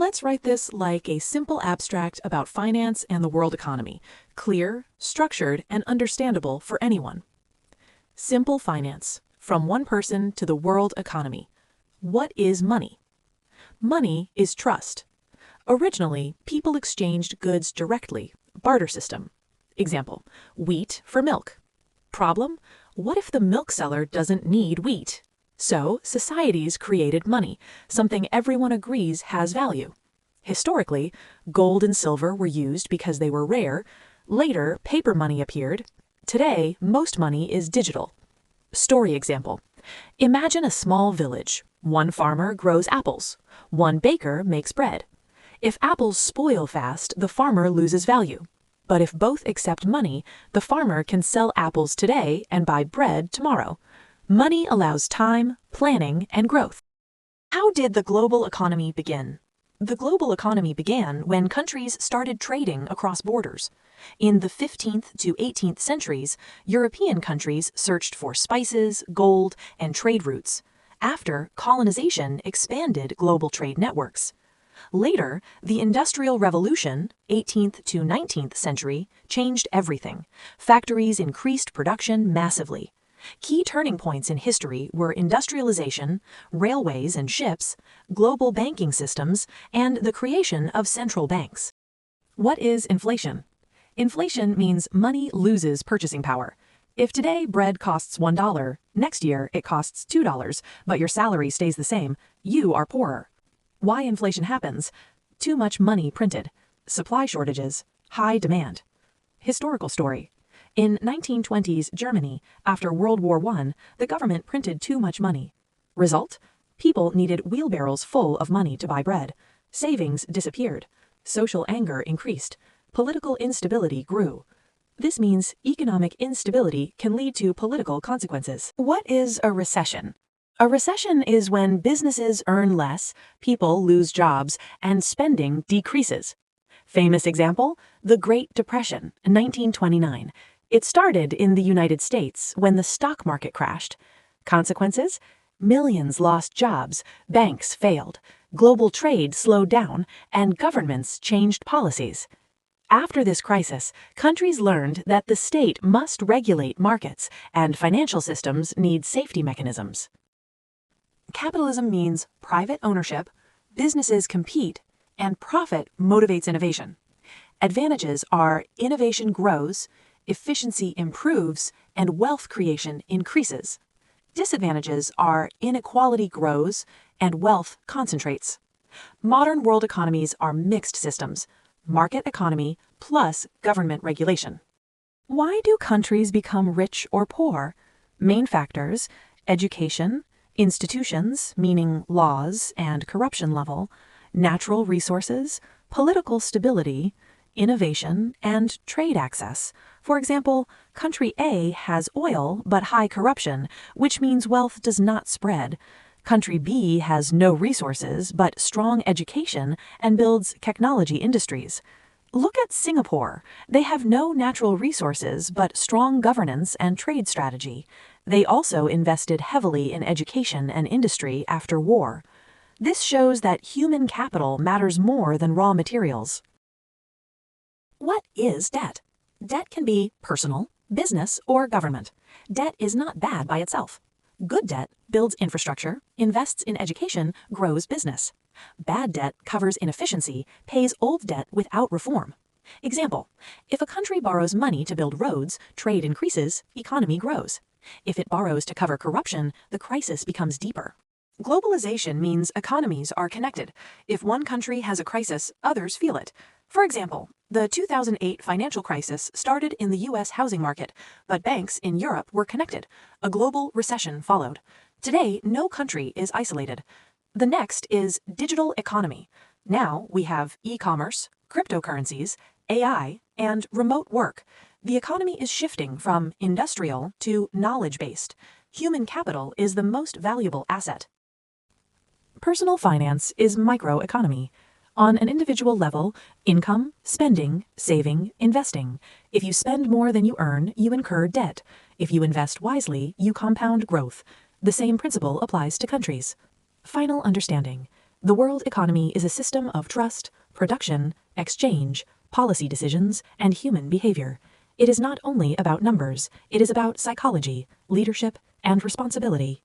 Let's write this like a simple abstract about finance and the world economy, clear, structured, and understandable for anyone. Simple finance, from one person to the world economy. What is money? Money is trust. Originally, people exchanged goods directly, barter system. Example, wheat for milk. Problem, what if the milk seller doesn't need wheat? So, societies created money, something everyone agrees has value. Historically, gold and silver were used because they were rare. Later, paper money appeared. Today, most money is digital. Story example. Imagine a small village. One farmer grows apples. One baker makes bread. If apples spoil fast, the farmer loses value. But if both accept money, the farmer can sell apples today and buy bread tomorrow. Money allows time, planning, and growth. How did the global economy begin? The global economy began when countries started trading across borders. In the 15th to 18th centuries, European countries searched for spices, gold, and trade routes. After, colonization expanded global trade networks. Later, the Industrial Revolution, 18th to 19th century, changed everything. Factories increased production massively. Key turning points in history were industrialization, railways and ships, global banking systems, and the creation of central banks. What is inflation? Inflation means money loses purchasing power. If today bread costs $1, next year it costs $2, but your salary stays the same, you are poorer. Why inflation happens? Too much money printed. Supply shortages. High demand. Historical story. In 1920s Germany, after World War I, the government printed too much money. Result? People needed wheelbarrows full of money to buy bread. Savings disappeared. Social anger increased. Political instability grew. This means economic instability can lead to political consequences. What is a recession? A recession is when businesses earn less, people lose jobs, and spending decreases. Famous example, the Great Depression, 1929. It started in the United States when the stock market crashed. Consequences? Millions lost jobs, banks failed, global trade slowed down, and governments changed policies. After this crisis, countries learned that the state must regulate markets, and financial systems need safety mechanisms. Capitalism means private ownership, businesses compete, and profit motivates innovation. Advantages are innovation grows, efficiency improves, and wealth creation increases. Disadvantages are inequality grows, and wealth concentrates. Modern world economies are mixed systems, market economy plus government regulation. Why do countries become rich or poor? Main factors: education, institutions, meaning laws and corruption level, natural resources, political stability, innovation, and trade access. For example, country A has oil but high corruption, which means wealth does not spread. Country B has no resources but strong education and builds technology industries. Look at Singapore. They have no natural resources but strong governance and trade strategy. They also invested heavily in education and industry after war. This shows that human capital matters more than raw materials. What is debt? Debt can be personal, business, or government. Debt is not bad by itself. Good debt builds infrastructure, invests in education, grows business. Bad debt covers inefficiency, pays old debt without reform. Example, if a country borrows money to build roads, trade increases, economy grows. If it borrows to cover corruption, the crisis becomes deeper. Globalization means economies are connected. If one country has a crisis, others feel it. For example, the 2008 financial crisis started in the US housing market, but banks in Europe were connected. A global recession followed. Today, no country is isolated. The next is digital economy. Now we have e-commerce, cryptocurrencies, AI, and remote work. The economy is shifting from industrial to knowledge-based. Human capital is the most valuable asset. Personal finance is microeconomy. On an individual level, income, spending, saving, investing. If you spend more than you earn, you incur debt. If you invest wisely, you compound growth. The same principle applies to countries. Final understanding. The world economy is a system of trust, production, exchange, policy decisions, and human behavior. It is not only about numbers, it is about psychology, leadership, and responsibility.